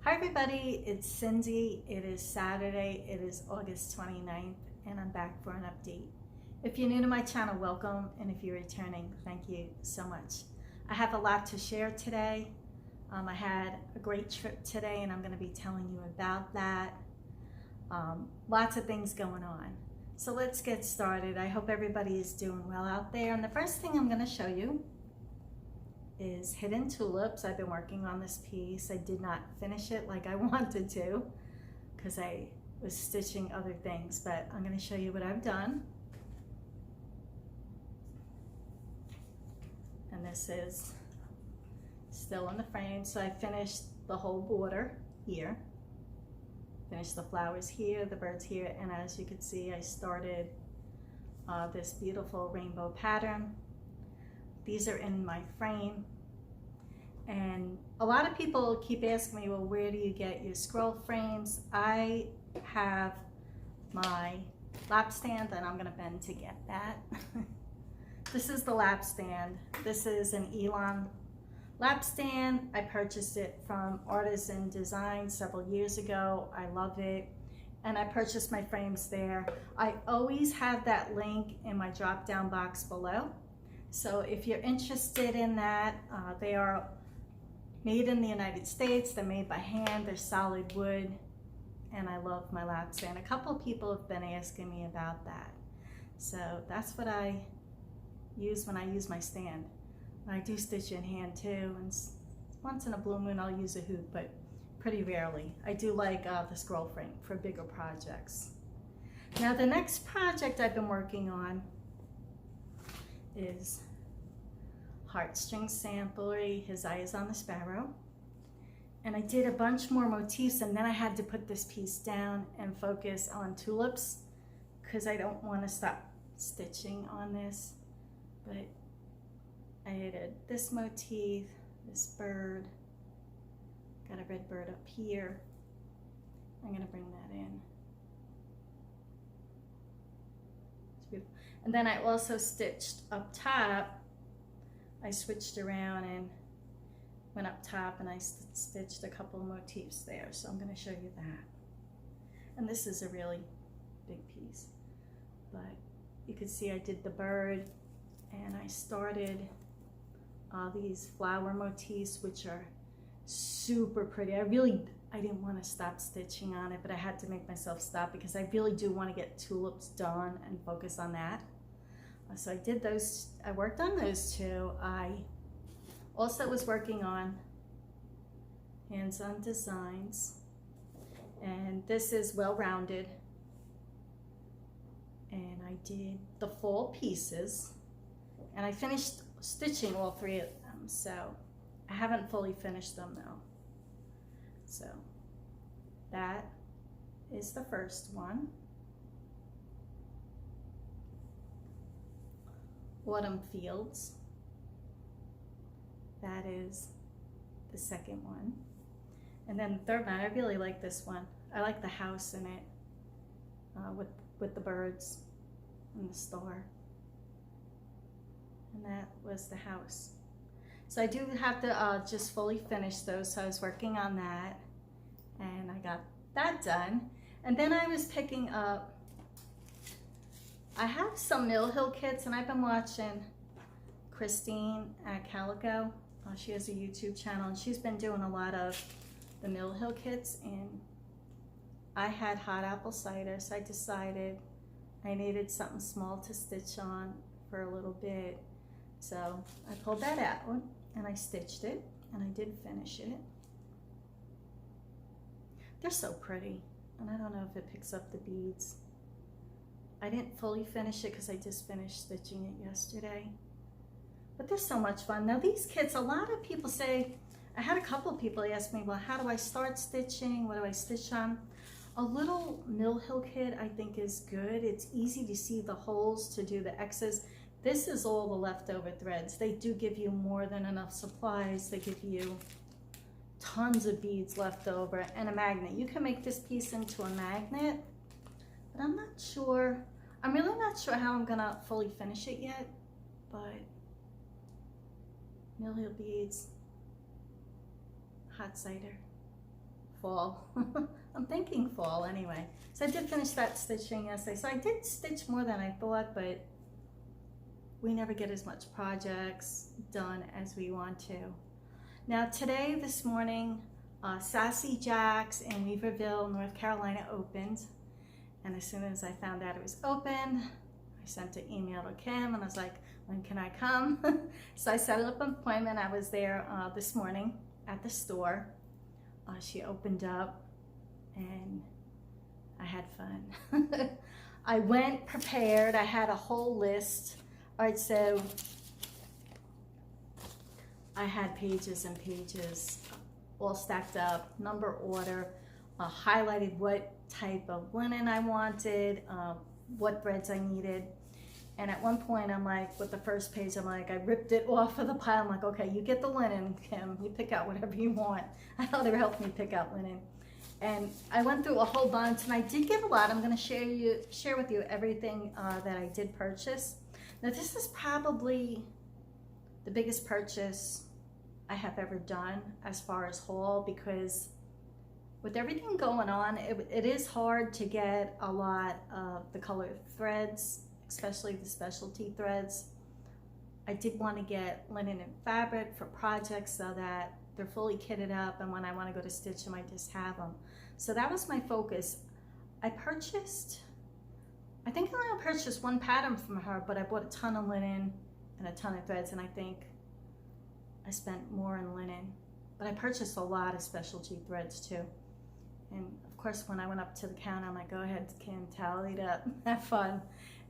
Hi everybody, it's Cindy. It is Saturday, it is August 29th, and I'm back for an update. If you're new to my channel, welcome, and if you're returning, thank you so much. I have a lot to share today. I had a great trip today, and I'm going to be telling you about that. Lots of things going on. So let's get started. I hope everybody is doing well out there, and the first thing I'm going to show you is Hidden Tulips. I've been working on this piece. I did not finish it like I wanted to because I was stitching other things, but I'm going to show you what I've done. And this is still in the frame. So I finished the whole border here, finished the flowers here, the birds here, and as you can see, I started this beautiful rainbow pattern. These are in my frame, and a lot of people keep asking me, well, where do you get your scroll frames? I have my lap stand, and I'm going to bend to get that. This is the lap stand. This is an Elon lap stand. I purchased it from Artisan Design several years ago. I love it, and I purchased my frames there. I always have that link in my drop down box below. So if you're interested in that, they are made in the United States. They're made by hand. They're solid wood, and I love my lap stand. A couple people have been asking me about that. So that's what I use when I use my stand. I do stitch in hand too, and once in a blue moon I'll use a hoop, but pretty rarely. I do like the scroll frame for bigger projects. Now the next project I've been working on is Heartstring Sampler, His Eye is on the Sparrow. And I did a bunch more motifs, and then I had to put this piece down and focus on tulips because I don't want to stop stitching on this. But I added this motif, this bird, got a red bird up here. I'm going to bring that in. And then I also stitched up top. I switched around and went up top, and I stitched a couple of motifs there. So I'm going to show you that. And this is a really big piece. But you can see I did the bird, and I started these flower motifs, which are super pretty. I didn't want to stop stitching on it, but I had to make myself stop because I really do want to get tulips done and focus on that. So I did those, I worked on those two. I also was working on hands-on designs, and this is well-rounded, and I did the fall pieces, and I finished stitching all three of them, so I haven't fully finished them though. So that is the first one. Autumn Fields, that is the second one. And then the third one, I really like this one. I like the house in it with the birds and the star. And that was the house. So I do have to just fully finish those, so I was working on that, and I got that done. And then I was picking up, I have some Mill Hill kits, and I've been watching Christine at Calico. She has a YouTube channel, and she's been doing a lot of the Mill Hill kits, and I had hot apple cider, so I decided I needed something small to stitch on for a little bit. So I pulled that out, and I stitched it, and I did finish it. They're so pretty, and I don't know if it picks up the beads. I didn't fully finish it because I just finished stitching it yesterday. But they're so much fun. Now these kits, a lot of people say, I had a couple of people ask me, well, how do I start stitching? What do I stitch on? A little Mill Hill kit I think is good. It's easy to see the holes to do the X's. This is all the leftover threads. They do give you more than enough supplies. They give you tons of beads left over and a magnet. You can make this piece into a magnet, but I'm not sure. I'm really not sure how I'm gonna fully finish it yet, but Mill Hill beads, hot cider, fall. I'm thinking fall anyway. So I did finish that stitching yesterday. So I did stitch more than I thought, but we never get as much projects done as we want to. Now today, this morning, Sassy Jacks in Weaverville, North Carolina opened. And as soon as I found out it was open, I sent an email to Kim and I was like, when can I come? So I set up an appointment. I was there this morning at the store. She opened up and I had fun. I went prepared. I had a whole list. All right, so I had pages and pages all stacked up, number order, highlighted what type of linen I wanted, what threads I needed. And at one point, I'm like, with the first page, I'm like, I ripped it off of the pile. I'm like, okay, you get the linen, Kim. You pick out whatever you want. I thought it helped me pick out linen. And I went through a whole bunch, and I did get a lot. I'm going to share with you everything that I did purchase. Now, this is probably the biggest purchase I have ever done as far as haul, because with everything going on, it is hard to get a lot of the colored threads, especially the specialty threads. I did want to get linen and fabric for projects so that they're fully kitted up, and when I want to go to stitch them, I just have them. So that was my focus. I think I only purchased one pattern from her, but I bought a ton of linen and a ton of threads, and I think I spent more in linen. But I purchased a lot of specialty threads too. And of course, when I went up to the counter, I'm like, go ahead, Kim, tally it up, have fun.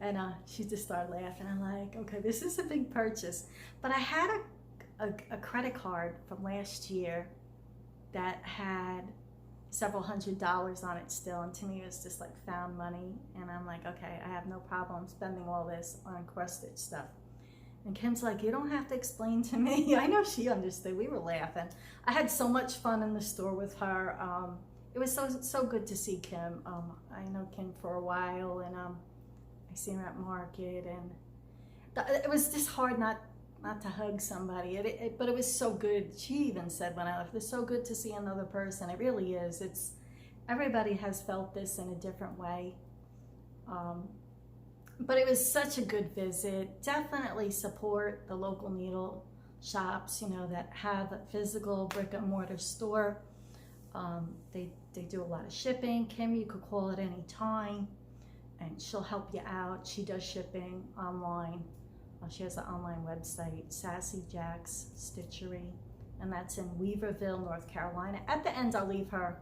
And she just started laughing. I'm like, okay, this is a big purchase. But I had a credit card from last year that had several $100s on it still. And to me, it was just like found money. And I'm like, okay, I have no problem spending all this on cross-stitch stuff. And Kim's like, you don't have to explain to me. I know she understood. We were laughing. I had so much fun in the store with her. It was so good to see Kim. I know Kim for a while, and I see her at market, and it was just hard not to hug somebody. But it was so good. She even said when I left, it's so good to see another person. It really is. Everybody has felt this in a different way. But it was such a good visit. Definitely support the local needle shops, that have a physical brick and mortar store. They do a lot of shipping. Kim, you could call at any time and she'll help you out. She does shipping online. She has an online website, Sassy Jacks Stitchery, and that's in Weaverville, North Carolina. At the end, I'll leave her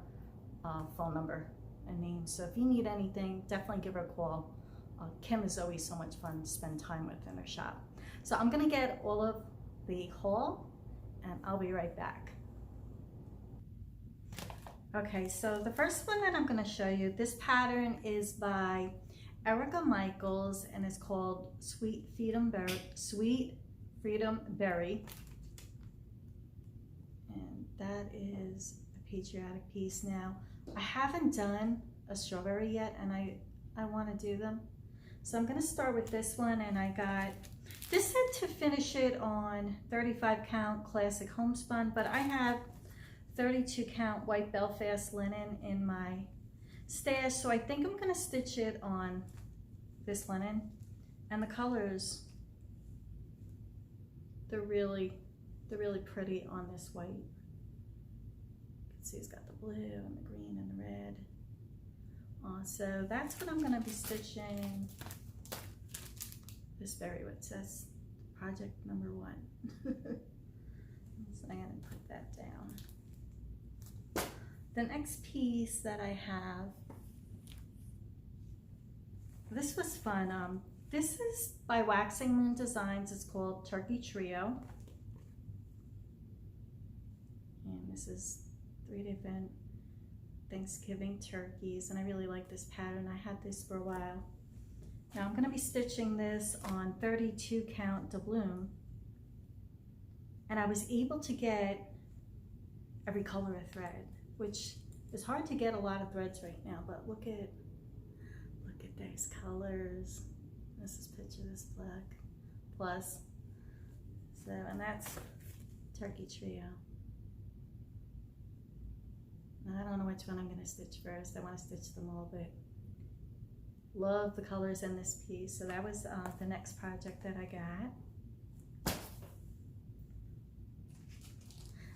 phone number and name. So if you need anything, definitely give her a call. Kim is always so much fun to spend time with in her shop. So I'm gonna get all of the haul and I'll be right back. Okay, so the first one that I'm going to show you, this pattern is by Erica Michaels and it's called Sweet Freedom Berry. And that is a patriotic piece. Now, I haven't done a strawberry yet, and I want to do them. So I'm going to start with this one, and I got, this said to finish it on 35 count classic homespun, but I have 32 count white Belfast linen in my stash, so I think I'm going to stitch it on this linen. And the colors, they're really pretty on this white. You can see it's got the blue and the green and the red. So that's what I'm going to be stitching this berry with. It says project number 1. So I'm going to put that down. The next piece that I have, this was fun. This is by Waxing Moon Designs. It's called Turkey Trio. And this is 3 different Thanksgiving turkeys, and I really like this pattern. I had this for a while. Now I'm going to be stitching this on 32 count doubloon, and I was able to get every color of thread, which is hard to get a lot of threads right now, but look at these colors. This is picture this black plus. So, and that's Turkey Trio. And I don't know which one I'm going to stitch first. I want to stitch them all, but love the colors in this piece. So that was the next project that I got.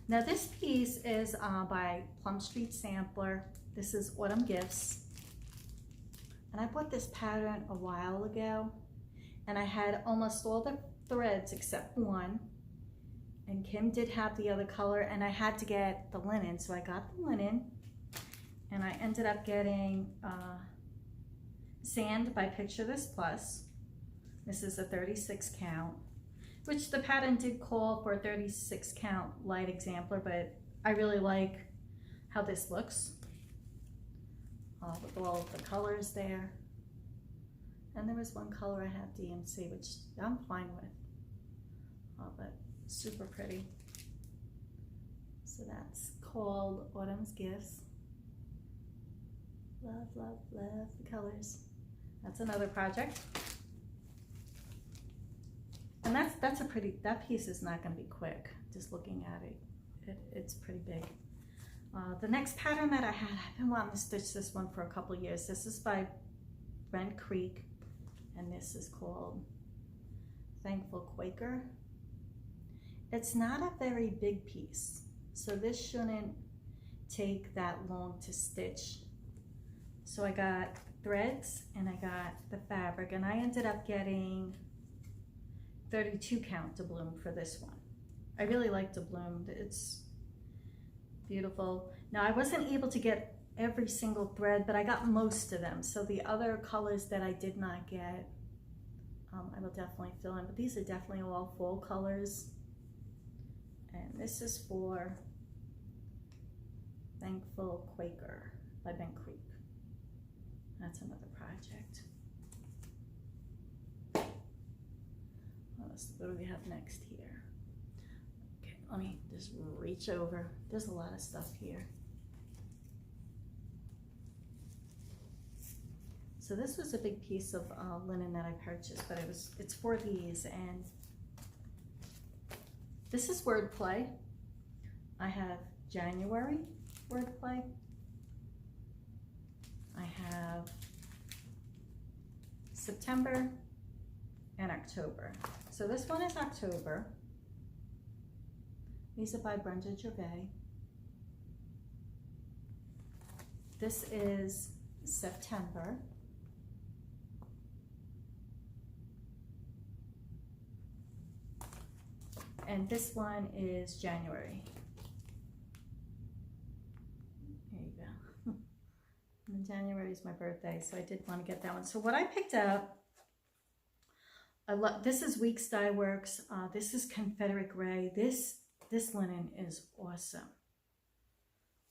Now this piece is by Plum Street Sampler. This is Autumn Gifts. And I bought this pattern a while ago, and I had almost all the threads except one. And Kim did have the other color, and I had to get the linen. So I got the linen, and I ended up getting sand by Picture This Plus. This is a 36 count, which the pattern did call for a 36 count light exemplar, but I really like how this looks with all of the colors there. And there was one color I had DMC, which I'm fine with, but super pretty. So that's called Autumn's Gifts. Love, love, love the colors. That's another project. And that's a pretty, that piece is not going to be quick. Just looking at it, it's pretty big. The next pattern that I had, I've been wanting to stitch this one for a couple years. This is by Brent Creek, and this is called Thankful Quaker. It's not a very big piece, so this shouldn't take that long to stitch. So I got threads and I got the fabric, and I ended up getting 32 count doubloon for this one. I really like doubloon. It's beautiful. Now I wasn't able to get every single thread, but I got most of them. So the other colors that I did not get, I will definitely fill in, but these are definitely all fall colors. And this is for Thankful Quaker by Bent Creek. That's another project. What do we have next here? Okay, let me just reach over. There's a lot of stuff here. So this was a big piece of linen that I purchased, but it's for these, and this is wordplay. I have January wordplay. I have September and October. So this one is October. These are by Brenda Gervais. This is September. And this one is January. There you go. And January is my birthday, so I did want to get that one. So what I picked up, this is Weeks Dye Works. This is Confederate Gray. This linen is awesome.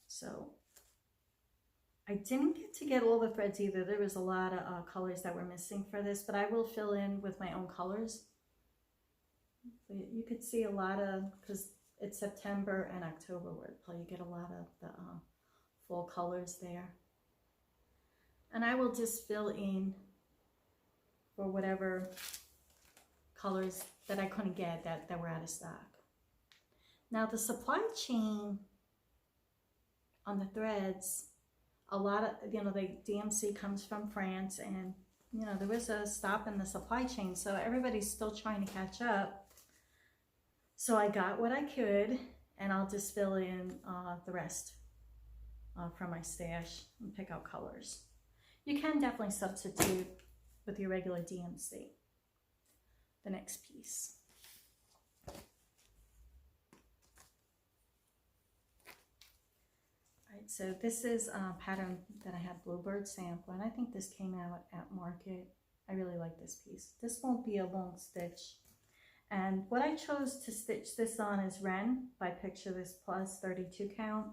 So I didn't get to get all the threads either. There was a lot of colors that were missing for this, but I will fill in with my own colors. So you could see a lot of, because it's September and October wordplay, you get a lot of the fall colors there. And I will just fill in for whatever colors that I couldn't get that were out of stock. Now the supply chain on the threads, a lot of, the DMC comes from France, and there was a stop in the supply chain, so everybody's still trying to catch up. So I got what I could, and I'll just fill in the rest from my stash and pick out colors. You can definitely substitute with your regular DMC. The next piece. Alright, so this is a pattern that I had Bluebird Sampler, and I think this came out at Market. I really like this piece. This won't be a long stitch. And what I chose to stitch this on is Wren by Picture This Plus 32 count.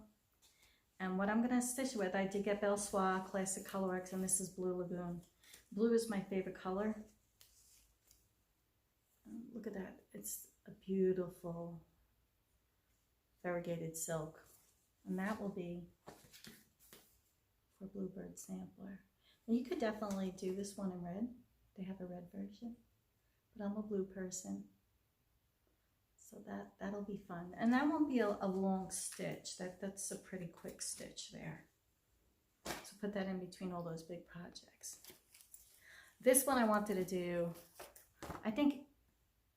And what I'm going to stitch with, I did get Belsoir Classic Colorworks, and this is Blue Lagoon. Blue is my favorite color. Look at that. It's a beautiful variegated silk. And that will be for Bluebird Sampler. And you could definitely do this one in red. They have a red version. But I'm a blue person. So that'll be fun. And that won't be a long stitch. That's a pretty quick stitch there. So put that in between all those big projects. This one I wanted to do, I think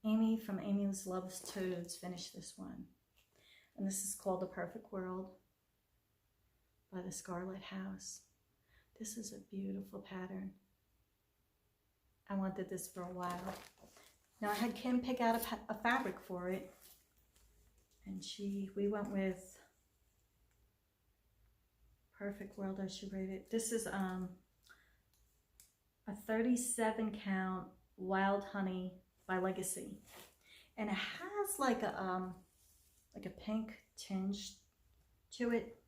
Amy from Amy's Loves Toads finished this one. And this is called The Perfect World by the Scarlet House. This is a beautiful pattern. I wanted this for a while. Now I had Kim pick out a fabric for it, and we went with Perfect World, I should rate it. This is a 37 count Wild Honey by Legacy, and it has like a pink tinge to it.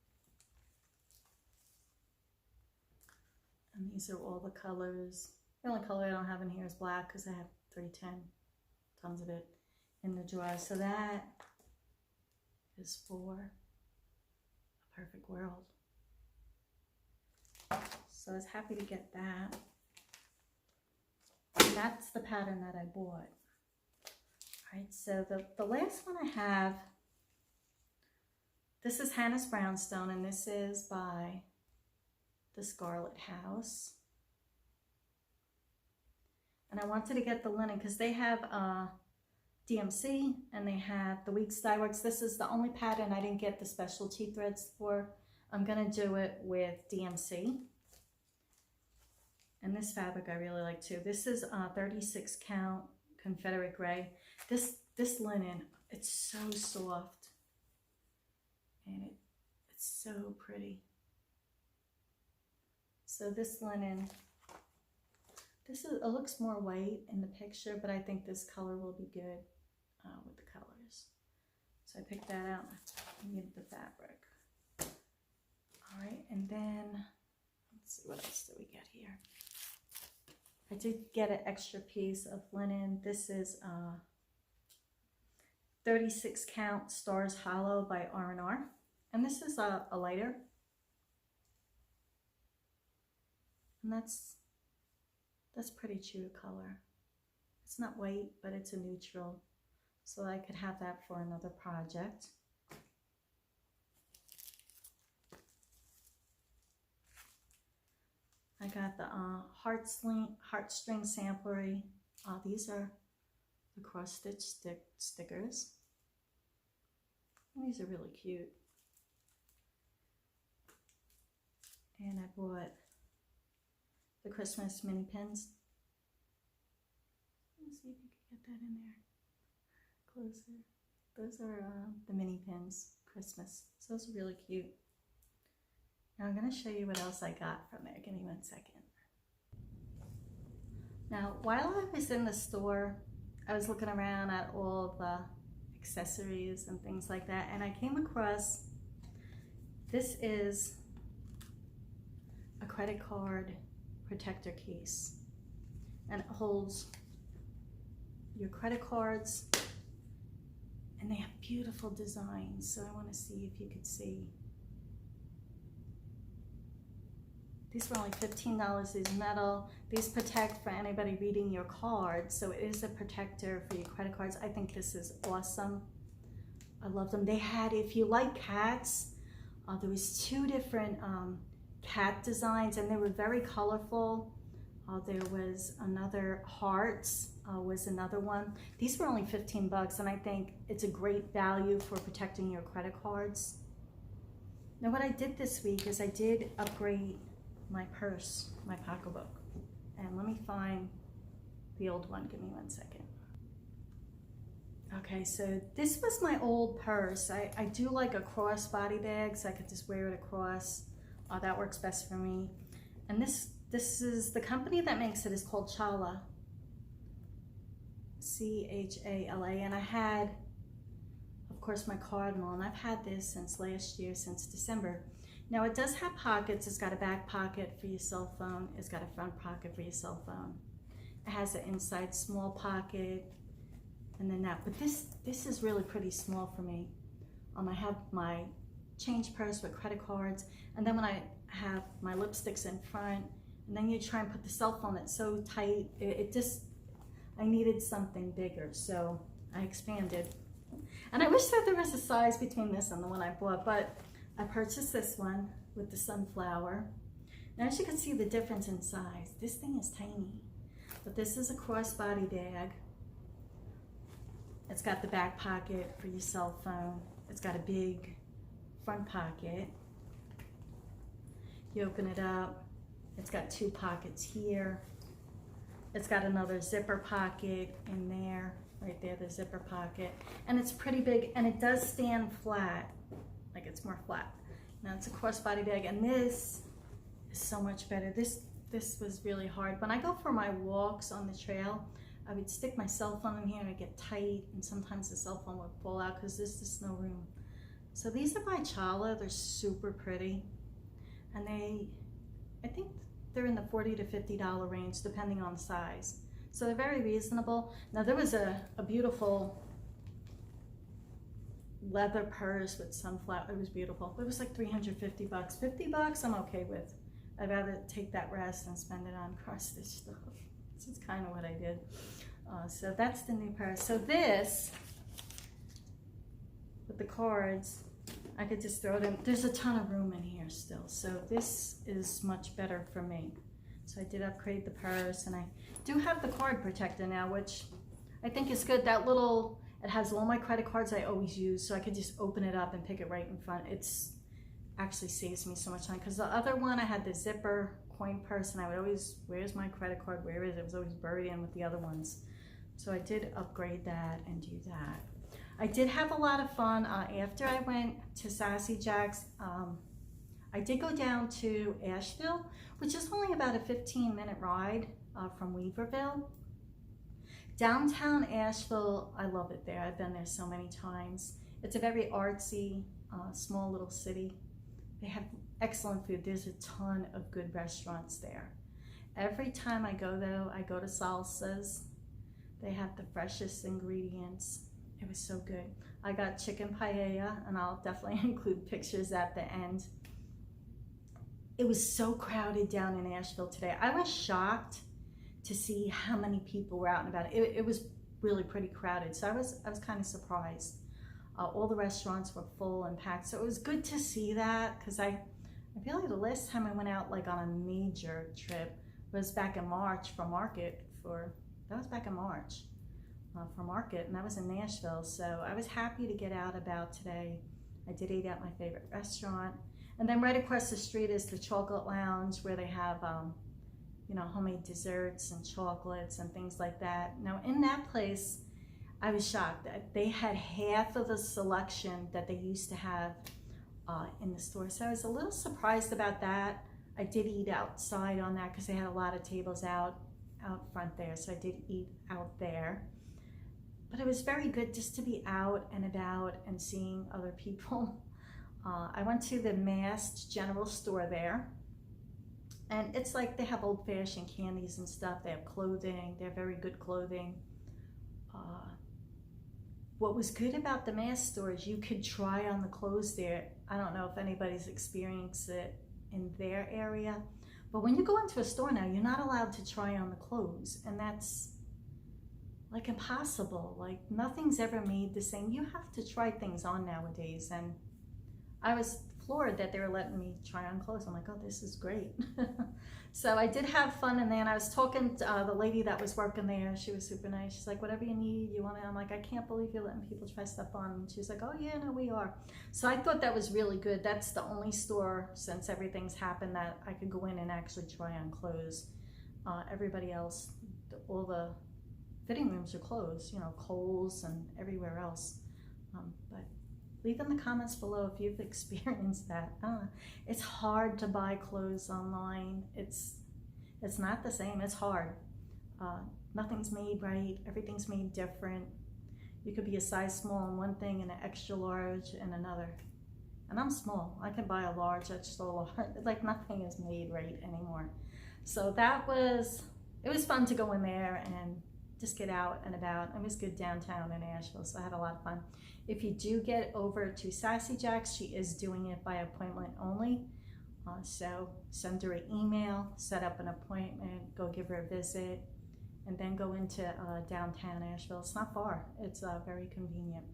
And these are all the colors. The only color I don't have in here is black because I have 310, tons of it in the drawer. So that is for A Perfect World. So I was happy to get that. And that's the pattern that I bought. All right, so the last one I have, this is Hannah's Brownstone, and this is by the Scarlet House. And I wanted to get the linen because they have DMC and they have the Weeks Dye Works. This is the only pattern I didn't get the specialty threads for. I'm going to do it with DMC. And this fabric I really like too. This is 36 count Confederate Gray. This linen, it's so soft. And it's so pretty. So this linen, it looks more white in the picture, but I think this color will be good with the colors. So I picked that out. I needed the fabric. All right, and then let's see, what else do we get here? I did get an extra piece of linen. This is 36 count Stars Hollow by R&R. And this is a lighter. And that's pretty true to color. It's not white, but it's a neutral. So I could have that for another project. I got the Heartstring Sampler. These are the cross stitch stickers. And these are really cute. And I bought the Christmas mini pins. Let's see if you can get that in there closer. Those are the mini pins, Christmas. So those are really cute. Now I'm going to show you what else I got from there. Give me 1 second. Now, while I was in the store, I was looking around at all the accessories and things like that, and I came across, this is a credit card protector case, and it holds your credit cards, and they have beautiful designs. So I want to see if you could see. These were only $15. These metal. These protect for anybody reading your card. So it is a protector for your credit cards. I think this is awesome. I love them. They had, if you like cats, there was 2 different cat designs, and they were very colorful. There was another Hearts was another one. These were only 15 bucks, and I think it's a great value for protecting your credit cards. Now what I did this week is I did upgrade my purse, my pocketbook. And let me find the old one. Give me 1 second. Okay, so this was my old purse. I do like a crossbody bag, so I could just wear it across. That works best for me. And this is, the company that makes it is called Chala. C-H-A-L-A. And I had, of course, my cardinal, and I've had this since last year, since December. Now it does have pockets. It's got a back pocket for your cell phone. It's got a front pocket for your cell phone. It has an inside small pocket, and then that. But this is really pretty small for me. I have my change purse with credit cards, and then when I have my lipsticks in front, and then you try and put the cell phone, it's so tight. I needed something bigger, so I expanded. And I wish that there was a size between this and the one I bought, but I purchased this one with the sunflower. Now as you can see the difference in size, this thing is tiny, but this is a crossbody bag. It's got the back pocket for your cell phone. It's got a big front pocket. You open it up, it's got 2 pockets here. It's got another zipper pocket in there, right there, the zipper pocket. And it's pretty big, and it does stand flat, like it's more flat. Now it's a crossbody bag, and this is so much better. This was really hard. When I go for my walks on the trail, I would stick my cell phone in here and it'd get tight, and sometimes the cell phone would fall out because there's just no room. So these are by Chala. They're super pretty, and I think they're in the $40 to $50 range depending on the size. So they're very reasonable. Now there was a beautiful leather purse with sunflower. It was beautiful. It was like 350 bucks. 50 bucks I'm okay with. I'd rather take that rest and spend it on cross-stitch stuff. This is kind of what I did. So that's the new purse. So this, with the cards, I could just throw it in. There's a ton of room in here still. So this is much better for me. So I did upgrade the purse, and I do have the card protector now, which I think is good. That little, it has all my credit cards I always use, so I could just open it up and pick it right in front. It's actually saves me so much time, because the other one I had the zipper coin purse, and I would always, where's my credit card, where is it? It was always buried in with the other ones. So I did upgrade that and do that. I did have a lot of fun after I went to Sassy Jacks. I did go down to Asheville, which is only about a 15-minute ride from Weaverville. Downtown Asheville, I love it there. I've been there so many times. It's a very artsy, small little city. They have excellent food. There's a ton of good restaurants there. Every time I go though, I go to Salsa's. They have the freshest ingredients. It was so good. I got chicken paella, and I'll definitely include pictures at the end. It was so crowded down in Asheville today. I was shocked to see how many people were out and about. It was really pretty crowded, so I was kind of surprised. All the restaurants were full and packed, so it was good to see that, because I feel like the last time I went out like on a major trip was back in March for market. That was back in March. For market, and that was in Nashville. So I was happy to get out about today. I did eat at my favorite restaurant, and then right across the street is the Chocolate Lounge, where they have you know, homemade desserts and chocolates and things like that. Now in that place, I was shocked that they had half of the selection that they used to have in the store. So I was a little surprised about that. I did eat outside on that because they had a lot of tables out front there, so I did eat out there. But it was very good just to be out and about and seeing other people. I went to the Mast General Store there, and it's like they have old-fashioned candies and stuff. They have clothing. They have very good clothing. What was good about the Mast store is you could try on the clothes there. I don't know if anybody's experienced it in their area, but when you go into a store now, you're not allowed to try on the clothes, and that's like impossible. Like nothing's ever made the same. You have to try things on nowadays, and I was floored that they were letting me try on clothes. I'm like, oh, this is great. So I did have fun in there, and I was talking to the lady that was working there. She was super nice. She's like, whatever you need, you want it? I'm like, I can't believe you're letting people try stuff on. And she's like, oh yeah, no, we are. So I thought that was really good. That's the only store since everything's happened that I could go in and actually try on clothes. Everybody else, all the fitting rooms are closed, you know, Kohl's and everywhere else. But leave in the comments below if you've experienced that. It's hard to buy clothes online. It's not the same. It's hard. Nothing's made right. Everything's made different. You could be a size small in one thing and an extra large in another. And I'm small. I can buy a large, extra large. Like nothing is made right anymore. So it was fun to go in there and just get out and about. It was good downtown in Asheville, so I had a lot of fun. If you do get over to Sassy Jacks, she is doing it by appointment only. So send her an email, set up an appointment, go give her a visit, and then go into downtown Asheville. It's not far. It's very convenient.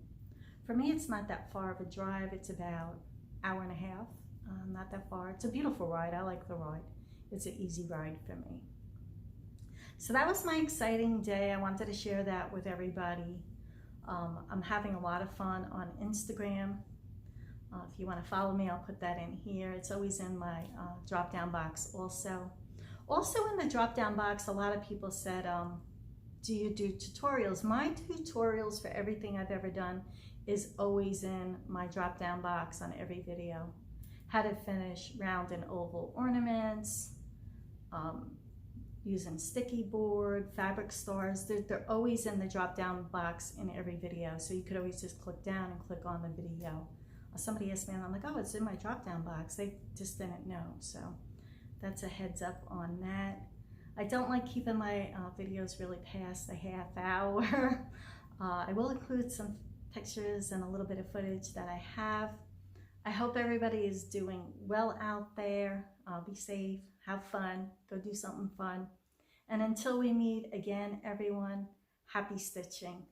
For me, it's not that far of a drive. It's about an hour and a half, not that far. It's a beautiful ride. I like the ride. It's an easy ride for me. So that was my exciting day. I wanted to share that with everybody. I'm having a lot of fun on Instagram. If you want to follow me, I'll put that in here. It's always in my drop-down box also. Also in the drop-down box, a lot of people said, do you do tutorials? My tutorials for everything I've ever done is always in my drop-down box on every video. How to finish round and oval ornaments, using sticky board, fabric stars. They're always in the drop-down box in every video. So you could always just click down and click on the video. Somebody asked me and I'm like, oh, it's in my drop-down box. They just didn't know. So that's a heads up on that. I don't like keeping my videos really past the half hour. I will include some pictures and a little bit of footage that I have. I hope everybody is doing well out there. Be safe, have fun, go do something fun. And until we meet again, everyone, happy stitching.